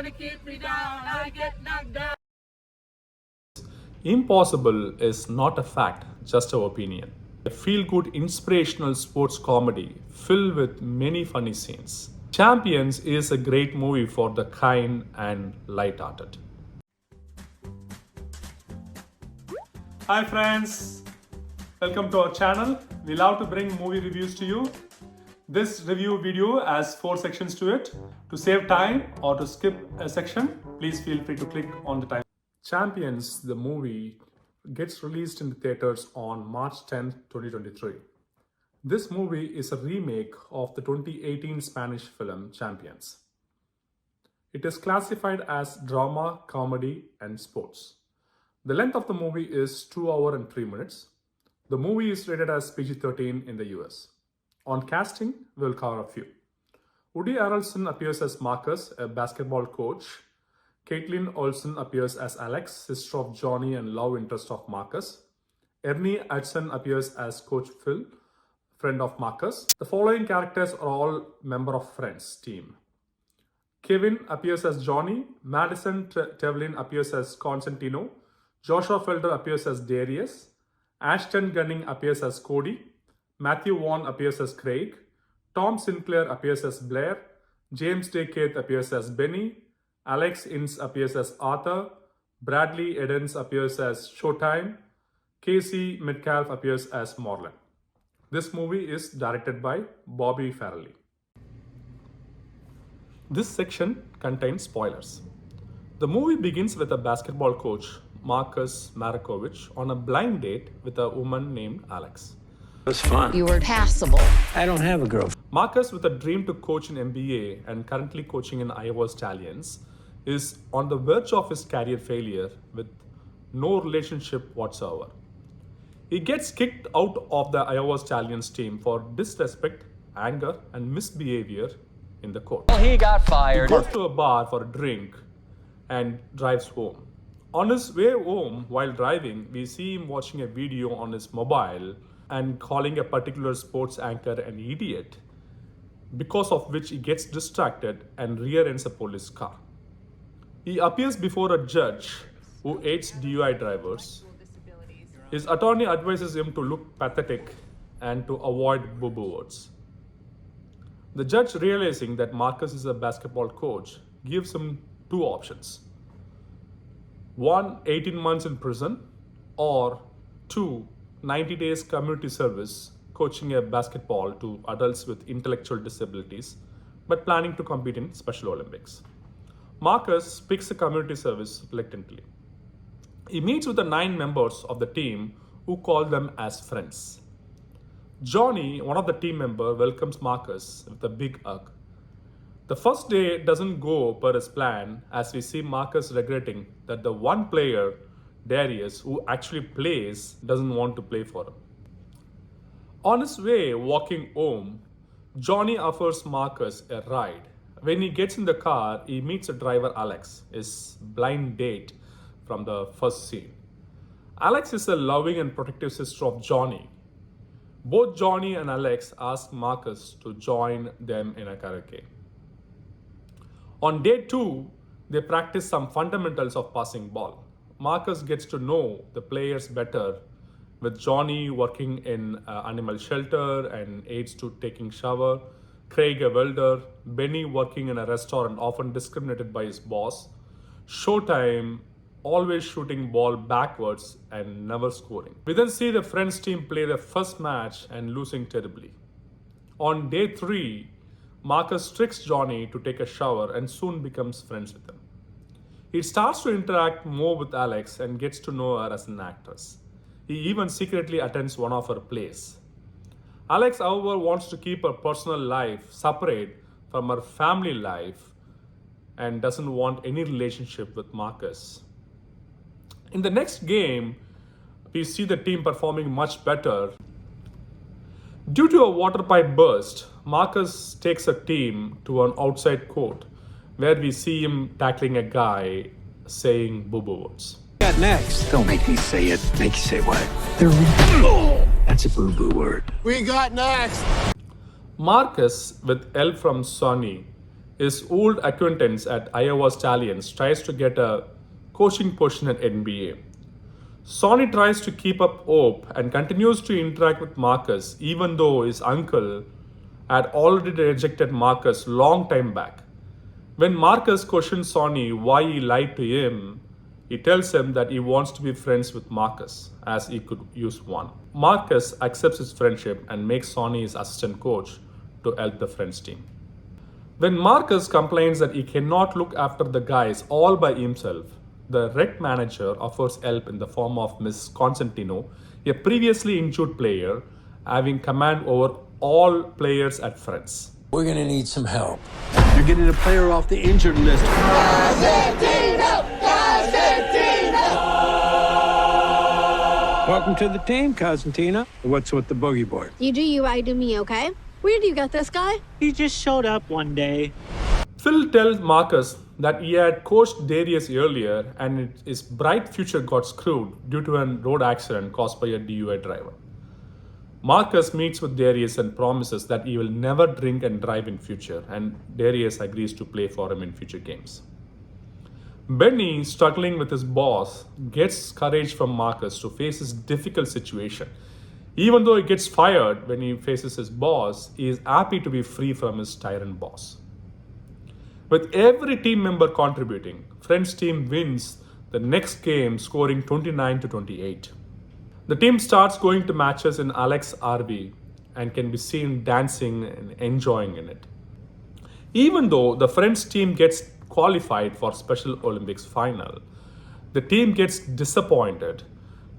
gonna keep me down. I get knocked down. Impossible is not a fact, just our opinion. A feel-good inspirational sports comedy filled with many funny scenes. Champions is a great movie for the kind and light-hearted. Hi friends, welcome to our channel. We love to bring movie reviews to you. This review video has 4 sections to it. To save time or to skip a section, please feel free to click on the time. Champions, the movie, gets released in the theaters on March 10, 2023. This movie is a remake of the 2018 Spanish film Champions. It is classified as drama, comedy, and sports. The length of the movie is 2 hours and 3 minutes. The movie is rated as PG-13 in the US. On casting, we'll cover a few. Woody Harrelson appears as Marcus, a basketball coach. Caitlin Olsen appears as Alex, sister of Johnny and love interest of Marcus. Ernie Hudson appears as Coach Phil, friend of Marcus. The following characters are all member of Friends team. Kevin appears as Johnny. Madison Tevlin appears as Constantino. Joshua Felder appears as Darius. Ashton Gunning appears as Cody. Matthew Vaughn appears as Craig. Tom Sinclair appears as Blair. James Day Keith appears as Benny. Alex Ince appears as Arthur. Bradley Edens appears as Showtime. Casey Metcalf appears as Morlan. This movie is directed by Bobby Farrelly. This section contains spoilers. The movie begins with a basketball coach, Marcus Marakovich, on a blind date with a woman named Alex. It was fun. You were passable. I don't have a girlfriend. Marcus, with a dream to coach in NBA and currently coaching in Iowa Stallions, is on the verge of his career failure with no relationship whatsoever. He gets kicked out of the Iowa Stallions team for disrespect, anger, and misbehavior in the court. He got fired. He goes to a bar for a drink and drives home. On his way home, while driving, we see him watching a video on his mobile and calling a particular sports anchor an idiot, because of which he gets distracted and rear-ends a police car. He appears before a judge who hates DUI drivers. His attorney advises him to look pathetic and to avoid boo-boo words. The judge, realizing that Marcus is a basketball coach, gives him 2 options. 1, 18 months in prison, or 2, 90 days community service coaching a basketball to adults with intellectual disabilities but planning to compete in Special Olympics. Marcus picks the community service reluctantly. He meets with the 9 members of the team who call them as friends. Johnny, one of the team members, welcomes Marcus with a big hug. The first day doesn't go per his plan, as we see Marcus regretting that the one player, Darius, who actually plays, doesn't want to play for him. On his way walking home, Johnny offers Marcus a ride. When he gets in the car, he meets a driver, Alex, his blind date from the first scene. Alex is a loving and protective sister of Johnny. Both Johnny and Alex ask Marcus to join them in a karaoke. On day 2, they practice some fundamentals of passing ball. Marcus gets to know the players better, with Johnny working in animal shelter and aids to taking shower, Craig a welder, Benny working in a restaurant often discriminated by his boss, Showtime always shooting ball backwards and never scoring. We then see the Friends team play their first match and losing terribly. On day 3, Marcus tricks Johnny to take a shower and soon becomes friends with him. He starts to interact more with Alex and gets to know her as an actress. He even secretly attends one of her plays. Alex, however, wants to keep her personal life separate from her family life and doesn't want any relationship with Marcus. In the next game, we see the team performing much better. Due to a water pipe burst, Marcus takes a team to an outside court where we see him tackling a guy saying boo-boo words. Got next. Don't make me say it. Make you say what? That's a boo-boo word. We got next. Marcus, with help from Sonny, his old acquaintance at Iowa Stallions tries to get a coaching position at NBA. Sonny tries to keep up hope and continues to interact with Marcus even though his uncle had already rejected Marcus long time back. When Marcus questions Sonny why he lied to him, he tells him that he wants to be friends with Marcus as he could use one. Marcus accepts his friendship and makes Sonny his assistant coach to help the Friends team. When Marcus complains that he cannot look after the guys all by himself, the Red manager offers help in the form of Miss Constantino, a previously injured player, having command over all players at Friends. We're gonna need some help. You're getting a player off the injured list. Welcome to the team, Cosentino. What's with the boogie board? You do you, I do me, okay? Where do you get this guy? He just showed up one day. Phil tells Marcus that he had coached Darius earlier and his bright future got screwed due to a road accident caused by a DUI driver. Marcus meets with Darius and promises that he will never drink and drive in future, and Darius agrees to play for him in future games. Benny, struggling with his boss, gets courage from Marcus to face his difficult situation. Even though he gets fired when he faces his boss, he is happy to be free from his tyrant boss. With every team member contributing, Friends team wins the next game, scoring 29-28. The team starts going to matches in Alex RV and can be seen dancing and enjoying in it. Even though the Friends team gets qualified for Special Olympics final, the team gets disappointed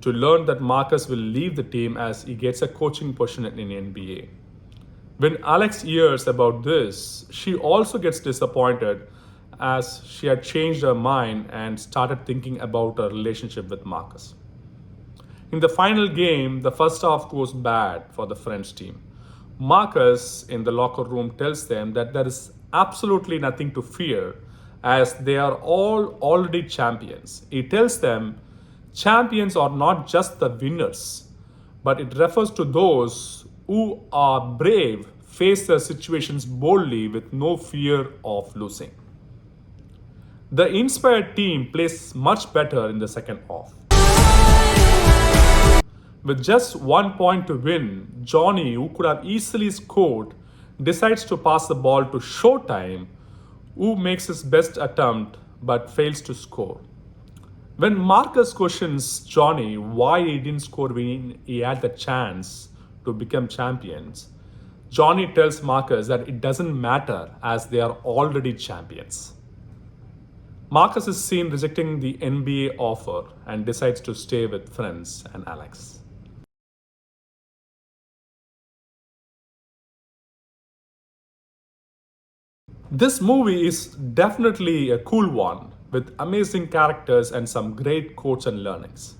to learn that Marcus will leave the team as he gets a coaching position in the NBA. When Alex hears about this, she also gets disappointed as she had changed her mind and started thinking about her relationship with Marcus. In the final game, the first half goes bad for the Friends team. Marcus in the locker room tells them that there is absolutely nothing to fear as they are all already champions. He tells them champions are not just the winners, but it refers to those who are brave, face their situations boldly with no fear of losing. The inspired team plays much better in the second half. With just 1 point to win, Johnny, who could have easily scored, decides to pass the ball to Showtime, who makes his best attempt but fails to score. When Marcus questions Johnny why he didn't score when he had the chance to become champions, Johnny tells Marcus that it doesn't matter as they are already champions. Marcus is seen rejecting the NBA offer and decides to stay with Friends and Alex. This movie is definitely a cool one with amazing characters and some great quotes and learnings.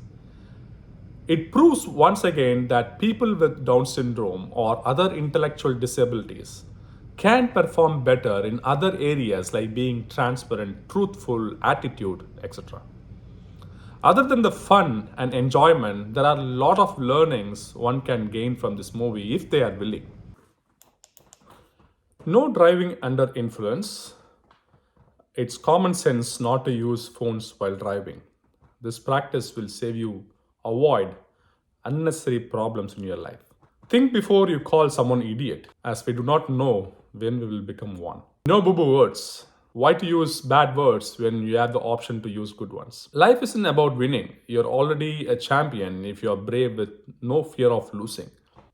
It proves once again that people with Down syndrome or other intellectual disabilities can perform better in other areas like being transparent, truthful, attitude, etc. Other than the fun and enjoyment, there are a lot of learnings one can gain from this movie if they are willing. No driving under influence. It's common sense not to use phones while driving. This practice will save you avoid unnecessary problems in your life. Think before you call someone idiot, as we do not know when we will become one. No boo-boo words. Why to use bad words when you have the option to use good ones? Life isn't about winning. You're already a champion if you're brave with no fear of losing.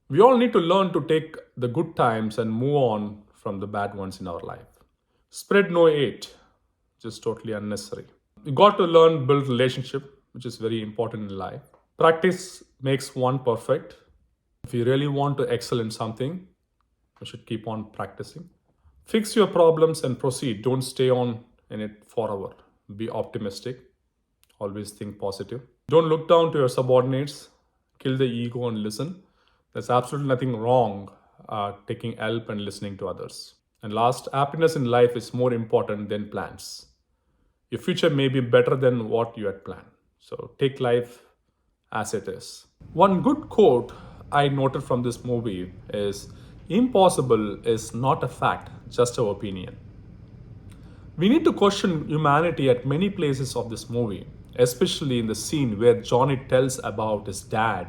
We all need to learn to take the good times and move on from the bad ones in our life. Spread no hate, just totally unnecessary. You got to learn build relationship, which is very important in life. Practice makes one perfect. If you really want to excel in something, you should keep on practicing. Fix your problems and proceed. Don't stay on in it forever. Be optimistic. Always think positive. Don't look down to your subordinates. Kill the ego and listen. There's absolutely nothing wrong taking help and listening to others. And last, happiness in life is more important than plans. Your future may be better than what you had planned. So take life as it is. One good quote I noted from this movie is, impossible is not a fact, just an opinion. We need to question humanity at many places of this movie, especially in the scene where Johnny tells about his dad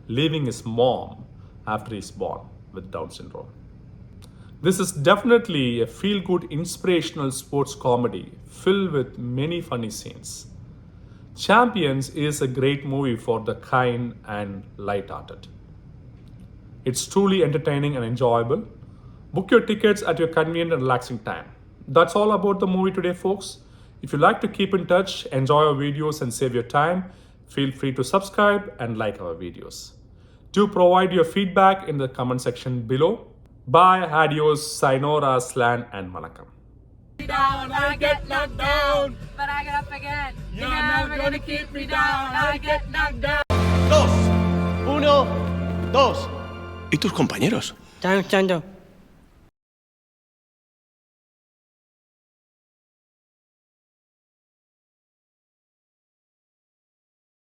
leaving his mom after he's born with Down syndrome. This is definitely a feel-good inspirational sports comedy filled with many funny scenes. Champions is a great movie for the kind and light-hearted. It's truly entertaining and enjoyable. Book your tickets at your convenient and relaxing time. That's all about the movie today, folks. If you like to keep in touch, enjoy our videos and save your time, feel free to subscribe and like our videos. Do provide your feedback in the comment section below. Bye, adios, sayonara, slan and manakam. Down, I get knocked down, but I get up again. You're never gonna keep me down. I get knocked down. 2, 1, 2. ¿Y tus compañeros? Están luchando.